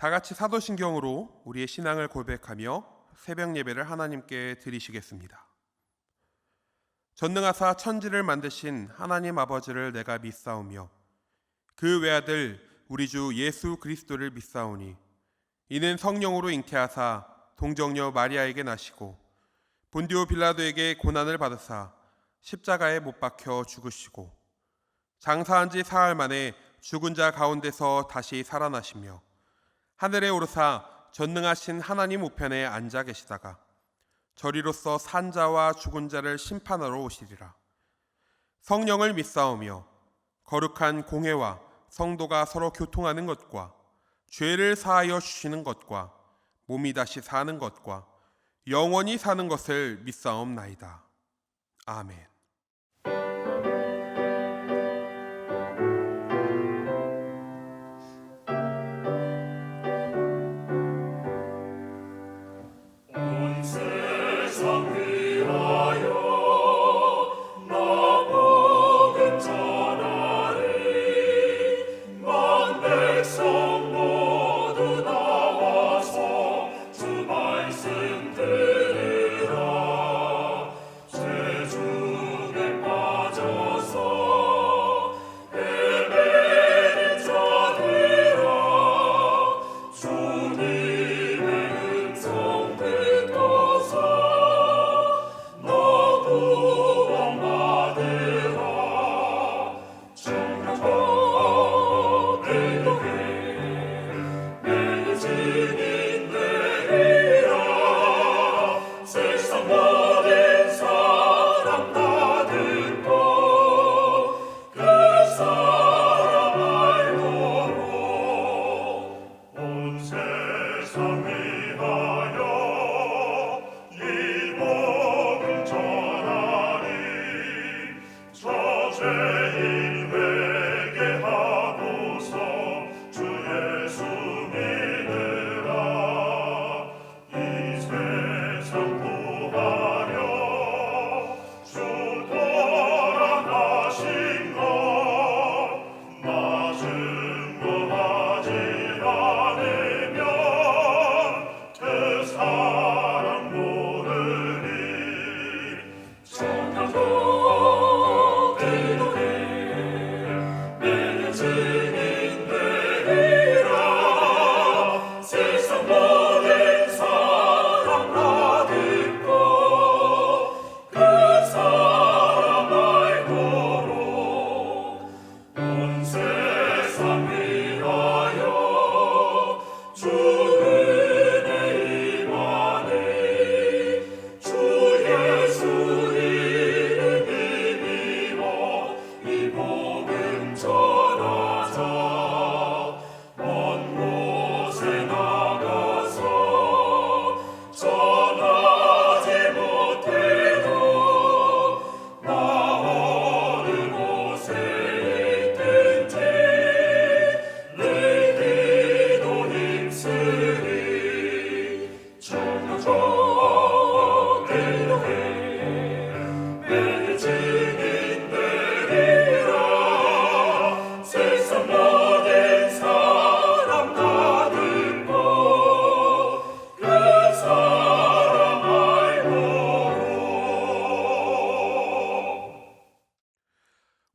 다 같이 사도신경으로 우리의 신앙을 고백하며 새벽 예배를 하나님께 드리시겠습니다. 전능하사 천지를 만드신 하나님 아버지를 내가 믿사오며 그 외아들 우리 주 예수 그리스도를 믿사오니 이는 성령으로 잉태하사 동정녀 마리아에게 나시고 본디오 빌라도에게 고난을 받으사 십자가에 못 박혀 죽으시고 장사한 지 사흘 만에 죽은 자 가운데서 다시 살아나시며 하늘에 오르사 전능하신 하나님 우편에 앉아 계시다가 저리로서 산 자와 죽은 자를 심판하러 오시리라. 성령을 믿사오며 거룩한 공회와 성도가 서로 교통하는 것과 죄를 사하여 주시는 것과 몸이 다시 사는 것과 영원히 사는 것을 믿사옵나이다. 아멘.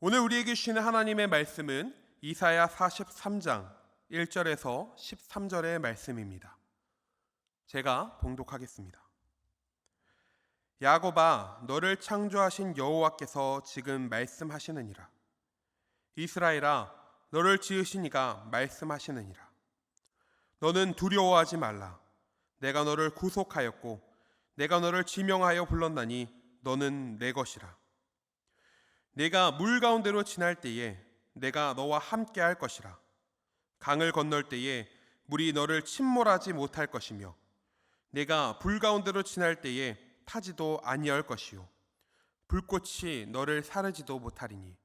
오늘 우리에게 주시는 하나님의 말씀은 이사야 43장 1절에서 13절의 말씀입니다. 제가 봉독하겠습니다. 야곱아, 너를 창조하신 여호와께서 지금 말씀하시느니라. 이스라엘아, 너를 지으신 이가 말씀하시느니라. 너는 두려워하지 말라. 내가 너를 구속하였고 내가 너를 지명하여 불렀나니 너는 내 것이라. 내가 물 가운데로 지날 때에 내가 너와 함께 할 것이라. 강을 건널 때에 물이 너를 침몰하지 못할 것이며 내가 불 가운데로 지날 때에 타지도 아니할 것이요 불꽃이 너를 사르지도 못하리니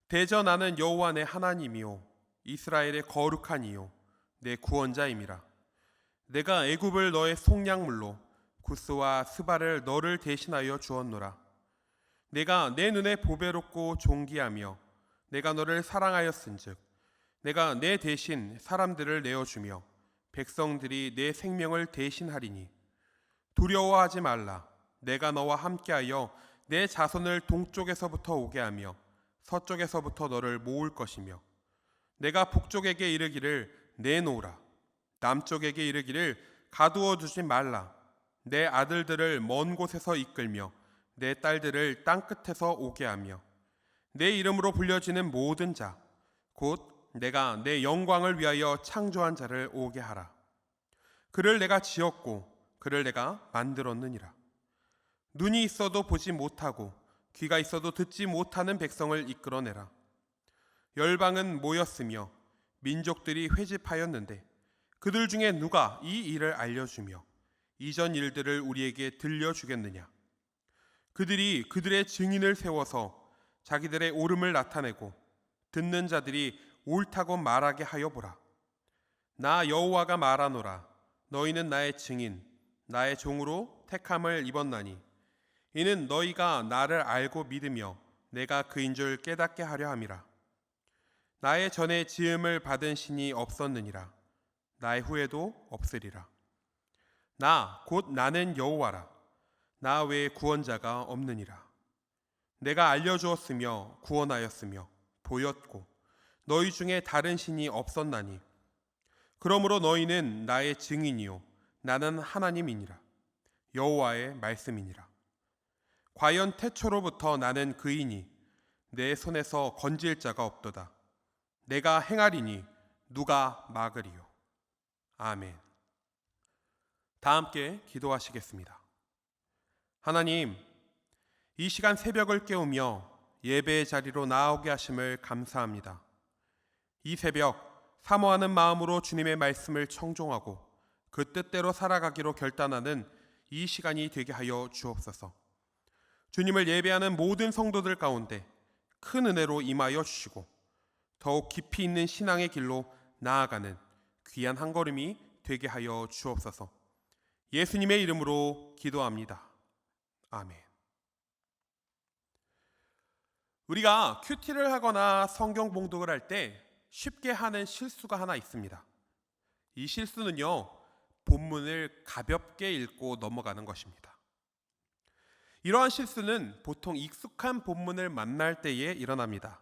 대저 나는 여호와 내 하나님이요 이스라엘의 거룩한 이요 내 구원자임이라. 내가 애굽을 너의 속량물로 구스와 스바를 너를 대신하여 주었노라. 내가 내 눈에 보배롭고 존귀하며 내가 너를 사랑하였은즉 내가 내 대신 사람들을 내어주며 백성들이 내 생명을 대신하리니 두려워하지 말라. 내가 너와 함께하여 내 자손을 동쪽에서부터 오게 하며 서쪽에서부터 너를 모을 것이며 내가 북쪽에게 이르기를 내놓으라. 남쪽에게 이르기를 가두어 두지 말라. 내 아들들을 먼 곳에서 이끌며 내 딸들을 땅끝에서 오게 하며 내 이름으로 불려지는 모든 자 곧 내가 내 영광을 위하여 창조한 자를 오게 하라. 그를 내가 지었고 그를 내가 만들었느니라. 눈이 있어도 보지 못하고 귀가 있어도 듣지 못하는 백성을 이끌어내라. 열방은 모였으며 민족들이 회집하였는데 그들 중에 누가 이 일을 알려주며 이전 일들을 우리에게 들려주겠느냐. 그들이 그들의 증인을 세워서 자기들의 옳음을 나타내고 듣는 자들이 옳다고 말하게 하여 보라. 나 여호와가 말하노라. 너희는 나의 증인 나의 종으로 택함을 입었나니 이는 너희가 나를 알고 믿으며 내가 그인 줄 깨닫게 하려 함이라. 나의 전에 지음을 받은 신이 없었느니라. 나의 후에도 없으리라. 나 곧 나는 여호와라. 나 외에 구원자가 없느니라. 내가 알려주었으며 구원하였으며 보였고 너희 중에 다른 신이 없었나니 그러므로 너희는 나의 증인이요 나는 하나님이니라. 여호와의 말씀이니라. 과연 태초로부터 나는 그이니 내 손에서 건질 자가 없도다. 내가 행하리니 누가 막으리요. 아멘. 다 함께 기도하시겠습니다. 하나님, 이 시간 새벽을 깨우며 예배의 자리로 나오게 하심을 감사합니다. 이 새벽 사모하는 마음으로 주님의 말씀을 청종하고 그 뜻대로 살아가기로 결단하는 이 시간이 되게 하여 주옵소서. 주님을 예배하는 모든 성도들 가운데 큰 은혜로 임하여 주시고 더욱 깊이 있는 신앙의 길로 나아가는 귀한 한 걸음이 되게 하여 주옵소서. 예수님의 이름으로 기도합니다. 아멘. 우리가 큐티를 하거나 성경 봉독을 할 때 쉽게 하는 실수가 하나 있습니다. 이 실수는요, 본문을 가볍게 읽고 넘어가는 것입니다. 이러한 실수는 보통 익숙한 본문을 만날 때에 일어납니다.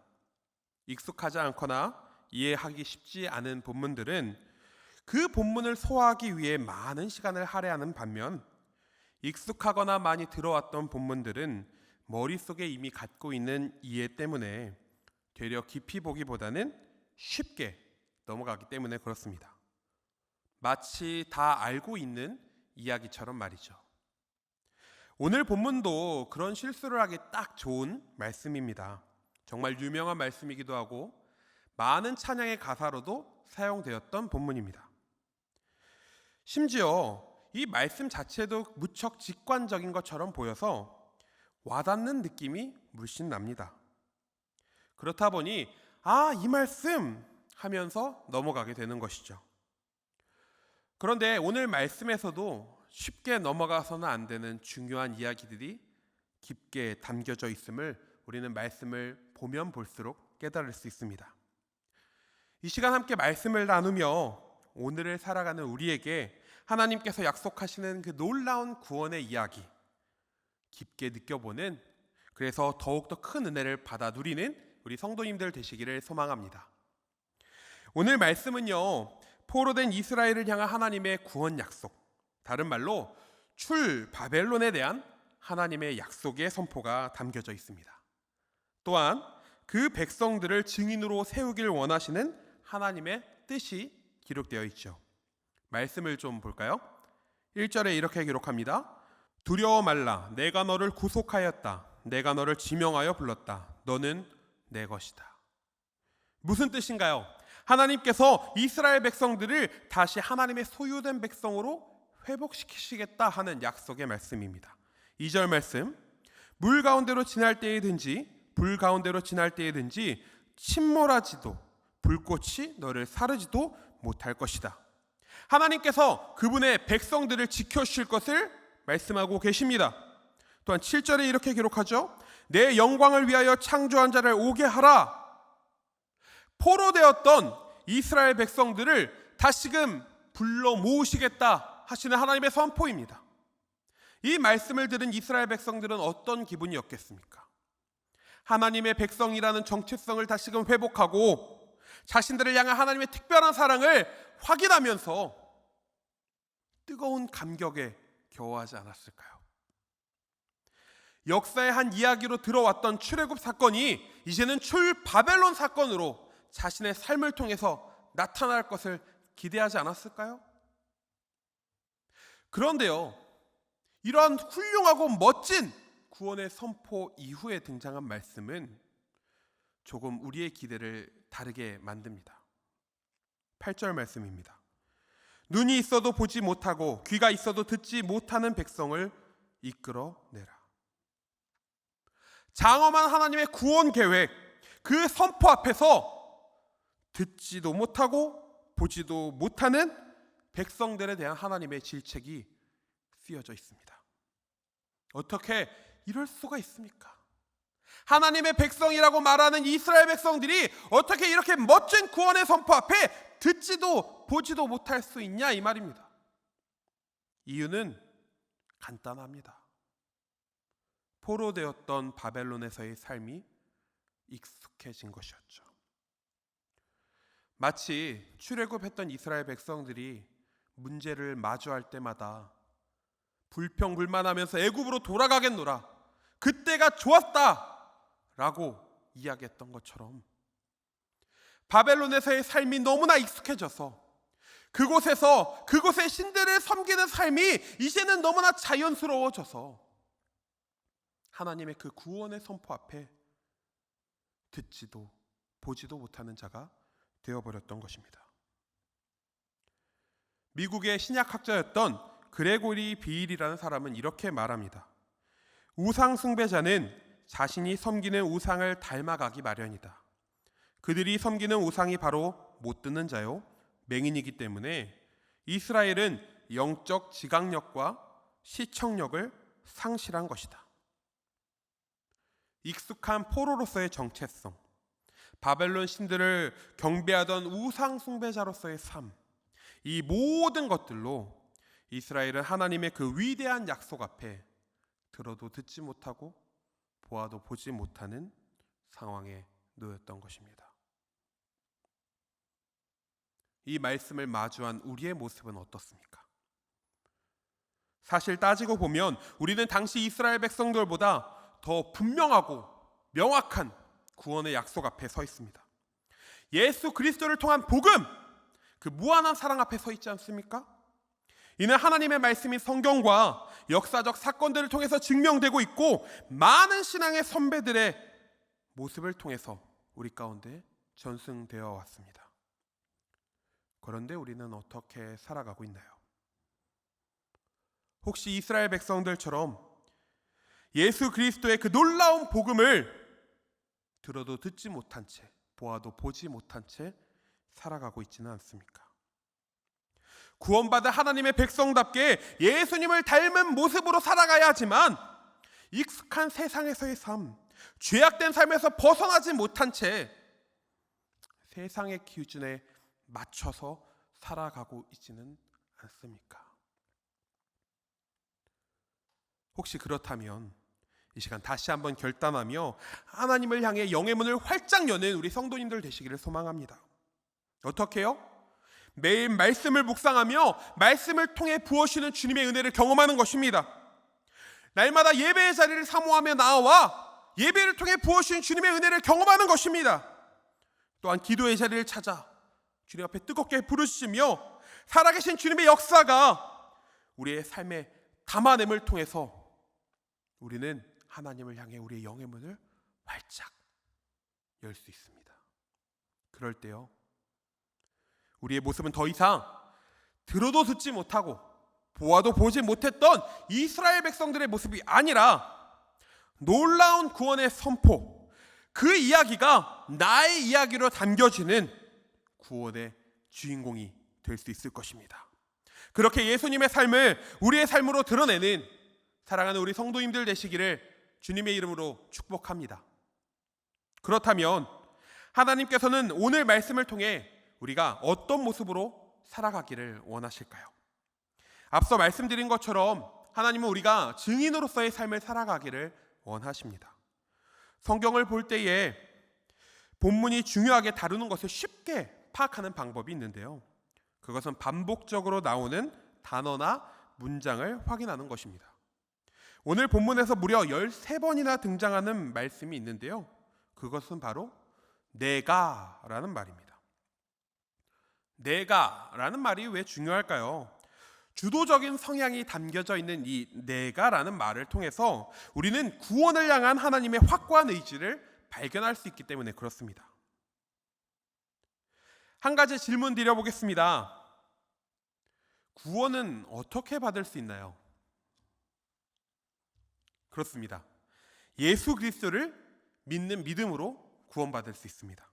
익숙하지 않거나 이해하기 쉽지 않은 본문들은 그 본문을 소화하기 위해 많은 시간을 할애하는 반면 익숙하거나 많이 들어왔던 본문들은 머릿속에 이미 갖고 있는 이해 때문에 되려 깊이 보기보다는 쉽게 넘어가기 때문에 그렇습니다. 마치 다 알고 있는 이야기처럼 말이죠. 오늘 본문도 그런 실수를 하기 딱 좋은 말씀입니다. 정말 유명한 말씀이기도 하고 많은 찬양의 가사로도 사용되었던 본문입니다. 심지어 이 말씀 자체도 무척 직관적인 것처럼 보여서 와닿는 느낌이 물씬 납니다. 그렇다 보니 이 말씀 하면서 넘어가게 되는 것이죠. 그런데 오늘 말씀에서도 쉽게 넘어가서는 안 되는 중요한 이야기들이 깊게 담겨져 있음을 우리는 말씀을 보면 볼수록 깨달을 수 있습니다. 이 시간 함께 말씀을 나누며 오늘을 살아가는 우리에게 하나님께서 약속하시는 그 놀라운 구원의 이야기 깊게 느껴보는, 그래서 더욱더 큰 은혜를 받아 누리는 우리 성도님들 되시기를 소망합니다. 오늘 말씀은요, 포로된 이스라엘을 향한 하나님의 구원 약속, 다른 말로 출 바벨론에 대한 하나님의 약속의 선포가 담겨져 있습니다. 또한 그 백성들을 증인으로 세우길 원하시는 하나님의 뜻이 기록되어 있죠. 말씀을 좀 볼까요? 1절에 이렇게 기록합니다. 두려워 말라. 내가 너를 구속하였다. 내가 너를 지명하여 불렀다. 너는 내 것이다. 무슨 뜻인가요? 하나님께서 이스라엘 백성들을 다시 하나님의 소유된 백성으로 회복시키시겠다 하는 약속의 말씀입니다. 2절 말씀, 물 가운데로 지날 때에든지 불 가운데로 지날 때에든지 침몰하지도 불꽃이 너를 사르지도 못할 것이다. 하나님께서 그분의 백성들을 지켜주실 것을 말씀하고 계십니다. 또한 7절에 이렇게 기록하죠. 내 영광을 위하여 창조한 자를 오게 하라. 포로되었던 이스라엘 백성들을 다시금 불러 모으시겠다 하시는 하나님의 선포입니다. 이 말씀을 들은 이스라엘 백성들은 어떤 기분이었겠습니까? 하나님의 백성이라는 정체성을 다시금 회복하고 자신들을 향한 하나님의 특별한 사랑을 확인하면서 뜨거운 감격에 겨워하지 않았을까요? 역사의 한 이야기로 들어왔던 출애굽 사건이 이제는 바벨론 사건으로 자신의 삶을 통해서 나타날 것을 기대하지 않았을까요? 그런데요, 이러한 훌륭하고 멋진 구원의 선포 이후에 등장한 말씀은 조금 우리의 기대를 다르게 만듭니다. 8절 말씀입니다. 눈이 있어도 보지 못하고 귀가 있어도 듣지 못하는 백성을 이끌어내라. 장엄한 하나님의 구원 계획, 그 선포 앞에서 듣지도 못하고 보지도 못하는 백성들에 대한 하나님의 질책이 쓰여져 있습니다. 어떻게 이럴 수가 있습니까? 하나님의 백성이라고 말하는 이스라엘 백성들이 어떻게 이렇게 멋진 구원의 선포 앞에 듣지도 보지도 못할 수 있냐, 이 말입니다. 이유는 간단합니다. 포로되었던 바벨론에서의 삶이 익숙해진 것이었죠. 마치 출애굽했던 이스라엘 백성들이 문제를 마주할 때마다 불평불만하면서 애굽으로 돌아가겠노라, 그때가 좋았다 라고 이야기했던 것처럼 바벨론에서의 삶이 너무나 익숙해져서 그곳의 신들을 섬기는 삶이 이제는 너무나 자연스러워져서 하나님의 그 구원의 선포 앞에 듣지도 보지도 못하는 자가 되어버렸던 것입니다. 미국의 신약학자였던 그레고리 비일이라는 사람은 이렇게 말합니다. 우상 숭배자는 자신이 섬기는 우상을 닮아가기 마련이다. 그들이 섬기는 우상이 바로 못 듣는 자요, 맹인이기 때문에 이스라엘은 영적 지각력과 시청력을 상실한 것이다. 익숙한 포로로서의 정체성, 바벨론 신들을 경배하던 우상 숭배자로서의 삶, 이 모든 것들로 이스라엘은 하나님의 그 위대한 약속 앞에 들어도 듣지 못하고 보아도 보지 못하는 상황에 놓였던 것입니다. 이 말씀을 마주한 우리의 모습은 어떻습니까? 사실 따지고 보면 우리는 당시 이스라엘 백성들보다 더 분명하고 명확한 구원의 약속 앞에 서 있습니다. 예수 그리스도를 통한 복음, 그 무한한 사랑 앞에 서 있지 않습니까? 이는 하나님의 말씀인 성경과 역사적 사건들을 통해서 증명되고 있고 많은 신앙의 선배들의 모습을 통해서 우리 가운데 전승되어 왔습니다. 그런데 우리는 어떻게 살아가고 있나요? 혹시 이스라엘 백성들처럼 예수 그리스도의 그 놀라운 복음을 들어도 듣지 못한 채, 보아도 보지 못한 채 살아가고 있지는 않습니까? 구원받은 하나님의 백성답게 예수님을 닮은 모습으로 살아가야 하지만 익숙한 세상에서의 삶, 죄악된 삶에서 벗어나지 못한 채 세상의 기준에 맞춰서 살아가고 있지는 않습니까? 혹시 그렇다면 이 시간 다시 한번 결단하며 하나님을 향해 영의 문을 활짝 여는 우리 성도님들 되시기를 소망합니다. 어떻게 해요? 매일 말씀을 묵상하며 말씀을 통해 부어주시는 주님의 은혜를 경험하는 것입니다. 날마다 예배의 자리를 사모하며 나와 예배를 통해 부어주신 주님의 은혜를 경험하는 것입니다. 또한 기도의 자리를 찾아 주님 앞에 뜨겁게 부르시며 살아계신 주님의 역사가 우리의 삶의 담아냄을 통해서 우리는 하나님을 향해 우리의 영의 문을 활짝 열 수 있습니다. 그럴 때요, 우리의 모습은 더 이상 들어도 듣지 못하고 보아도 보지 못했던 이스라엘 백성들의 모습이 아니라 놀라운 구원의 선포, 그 이야기가 나의 이야기로 담겨지는 구원의 주인공이 될 수 있을 것입니다. 그렇게 예수님의 삶을 우리의 삶으로 드러내는 사랑하는 우리 성도님들 되시기를 주님의 이름으로 축복합니다. 그렇다면 하나님께서는 오늘 말씀을 통해 우리가 어떤 모습으로 살아가기를 원하실까요? 앞서 말씀드린 것처럼 하나님은 우리가 증인으로서의 삶을 살아가기를 원하십니다. 성경을 볼 때에 본문이 중요하게 다루는 것을 쉽게 파악하는 방법이 있는데요. 그것은 반복적으로 나오는 단어나 문장을 확인하는 것입니다. 오늘 본문에서 무려 13번이나 등장하는 말씀이 있는데요. 그것은 바로 내가라는 말입니다. 내가라는 말이 왜 중요할까요? 주도적인 성향이 담겨져 있는 이 내가라는 말을 통해서 우리는 구원을 향한 하나님의 확고한 의지를 발견할 수 있기 때문에 그렇습니다. 한 가지 질문 드려보겠습니다. 구원은 어떻게 받을 수 있나요? 그렇습니다. 예수 그리스도를 믿는 믿음으로 구원받을 수 있습니다.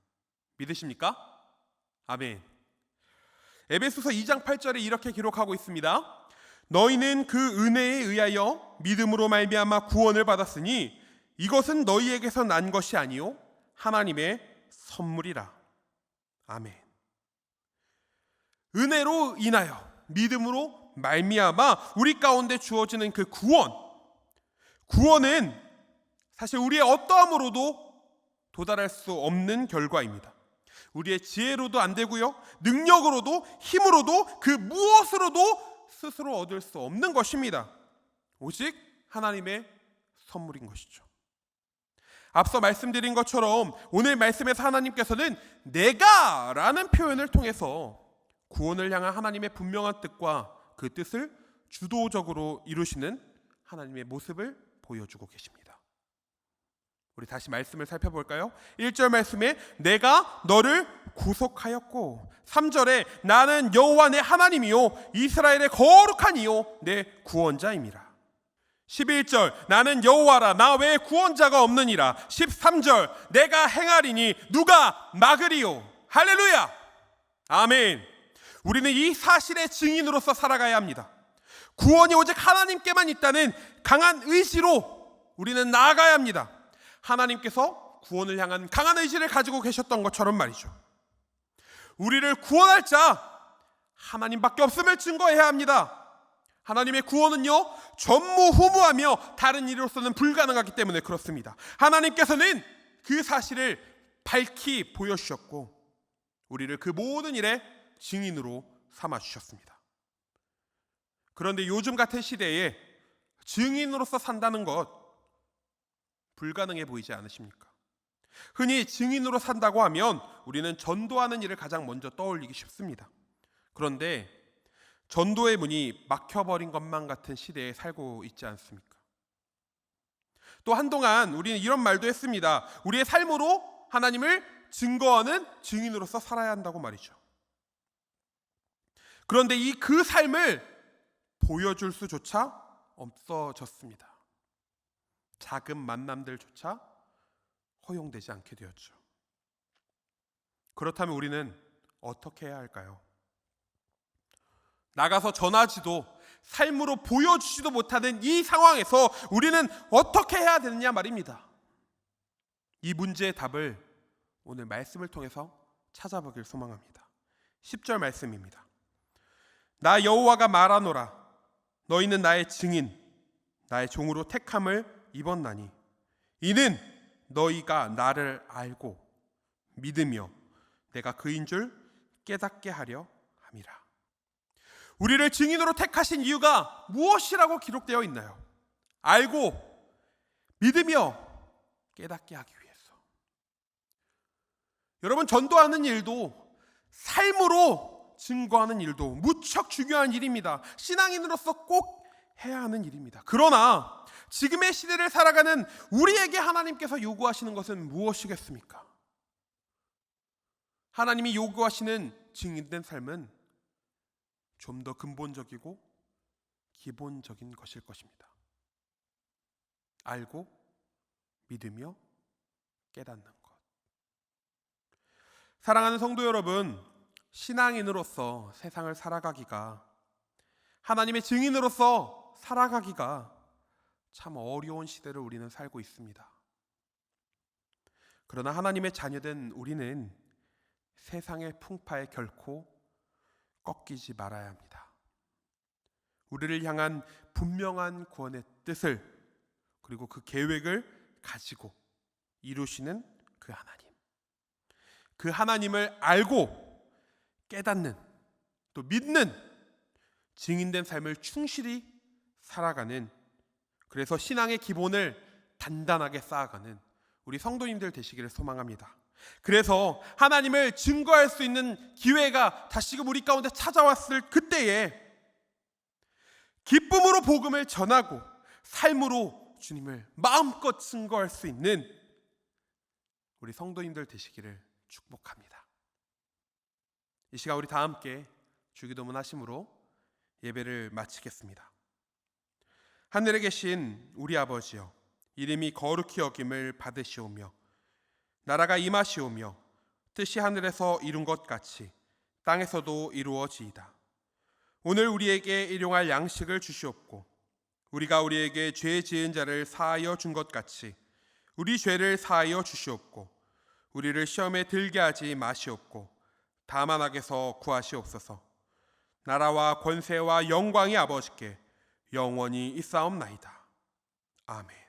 믿으십니까? 아멘. 에베소서 2장 8절에 이렇게 기록하고 있습니다. 너희는 그 은혜에 의하여 믿음으로 말미암아 구원을 받았으니 이것은 너희에게서 난 것이 아니요 하나님의 선물이라. 아멘. 은혜로 인하여 믿음으로 말미암아 우리 가운데 주어지는 그 구원은 사실 우리의 어떠함으로도 도달할 수 없는 결과입니다. 우리의 지혜로도 안 되고요, 능력으로도 힘으로도 그 무엇으로도 스스로 얻을 수 없는 것입니다. 오직 하나님의 선물인 것이죠. 앞서 말씀드린 것처럼 오늘 말씀에서 하나님께서는 내가라는 표현을 통해서 구원을 향한 하나님의 분명한 뜻과 그 뜻을 주도적으로 이루시는 하나님의 모습을 보여주고 계십니다. 우리 다시 말씀을 살펴볼까요? 1절 말씀에 내가 너를 구속하였고, 3절에 나는 여호와 내 하나님이요 이스라엘의 거룩한 이요 내 구원자임이라. 11절 나는 여호와라 나 외에 구원자가 없느니라. 13절 내가 행하리니 누가 막으리요. 할렐루야. 아멘. 우리는 이 사실의 증인으로서 살아가야 합니다. 구원이 오직 하나님께만 있다는 강한 의지로 우리는 나아가야 합니다. 하나님께서 구원을 향한 강한 의지를 가지고 계셨던 것처럼 말이죠. 우리를 구원할 자 하나님밖에 없음을 증거해야 합니다. 하나님의 구원은요 전무후무하며 다른 이로서는 불가능하기 때문에 그렇습니다. 하나님께서는 그 사실을 밝히 보여주셨고 우리를 그 모든 일에 증인으로 삼아주셨습니다. 그런데 요즘 같은 시대에 증인으로서 산다는 것 불가능해 보이지 않으십니까? 흔히 증인으로 산다고 하면 우리는 전도하는 일을 가장 먼저 떠올리기 쉽습니다. 그런데 전도의 문이 막혀버린 것만 같은 시대에 살고 있지 않습니까? 또 한동안 우리는 이런 말도 했습니다. 우리의 삶으로 하나님을 증거하는 증인으로서 살아야 한다고 말이죠. 그런데 그 삶을 보여줄 수조차 없어졌습니다. 작은 만남들조차 허용되지 않게 되었죠. 그렇다면 우리는 어떻게 해야 할까요? 나가서 전하지도 삶으로 보여주지도 못하는 이 상황에서 우리는 어떻게 해야 되느냐 말입니다. 이 문제의 답을 오늘 말씀을 통해서 찾아보길 소망합니다. 10절 말씀입니다. 나 여호와가 말하노라 너희는 나의 증인 나의 종으로 택함을 입었나니 이는 너희가 나를 알고 믿으며 내가 그인 줄 깨닫게 하려 함이라. 우리를 증인으로 택하신 이유가 무엇이라고 기록되어 있나요? 알고 믿으며 깨닫게 하기 위해서. 여러분, 전도하는 일도 삶으로 증거하는 일도 무척 중요한 일입니다. 신앙인으로서 꼭 해야 하는 일입니다. 그러나 지금의 시대를 살아가는 우리에게 하나님께서 요구하시는 것은 무엇이겠습니까? 하나님이 요구하시는 증인된 삶은 좀 더 근본적이고 기본적인 것일 것입니다. 알고 믿으며 깨닫는 것. 사랑하는 성도 여러분, 신앙인으로서 세상을 살아가기가, 하나님의 증인으로서 살아가기가 참 어려운 시대를 우리는 살고 있습니다. 그러나 하나님의 자녀된 우리는 세상의 풍파에 결코 꺾이지 말아야 합니다. 우리를 향한 분명한 구원의 뜻을 그리고 그 계획을 가지고 이루시는 그 하나님, 그 하나님을 알고 깨닫는, 또 믿는 증인된 삶을 충실히 살아가는, 그래서 신앙의 기본을 단단하게 쌓아가는 우리 성도님들 되시기를 소망합니다. 그래서 하나님을 증거할 수 있는 기회가 다시금 우리 가운데 찾아왔을 그때에 기쁨으로 복음을 전하고 삶으로 주님을 마음껏 증거할 수 있는 우리 성도님들 되시기를 축복합니다. 이 시간 우리 다 함께 주기도문 하심으로 예배를 마치겠습니다. 하늘에 계신 우리 아버지여, 이름이 거룩히 여김을 받으시오며 나라가 임하시오며 뜻이 하늘에서 이룬 것 같이 땅에서도 이루어지이다. 오늘 우리에게 일용할 양식을 주시옵고 우리가 우리에게 죄 지은 자를 사하여 준 것 같이 우리 죄를 사하여 주시옵고 우리를 시험에 들게 하지 마시옵고 다만 악에서 구하시옵소서. 나라와 권세와 영광이 아버지께 영원히 있사옵나이다. 아멘.